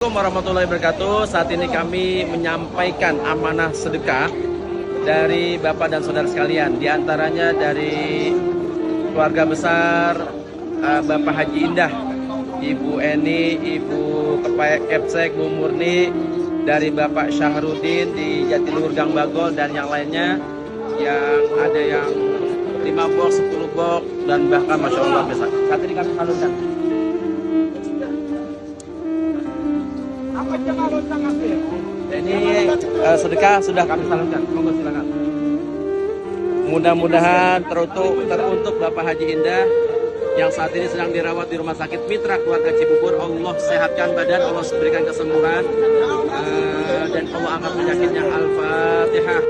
Assalamualaikum warahmatullahi wabarakatuh. Saat ini kami menyampaikan amanah sedekah dari Bapak dan Saudara sekalian. Di antaranya dari keluarga besar Bapak Haji Indah, Ibu Eni, Ibu Kepsek, Bu Murni, dari Bapak Syahrudin di Jatiluhur Gang Bagol, dan yang lainnya yang ada yang 5 box, 10 box, dan bahkan Masya Allah besar. Saat ini kami salurkan. Ini sedekah sudah kami salurkan. Monggo silakan. Mudah-mudahan teruntuk Bapak Haji Indah yang saat ini sedang dirawat di Rumah Sakit Mitra Keluarga Cibubur. Allah sehatkan badan, Allah berikan kesembuhan, dan Allah angkat penyakitnya. Al-Fatihah.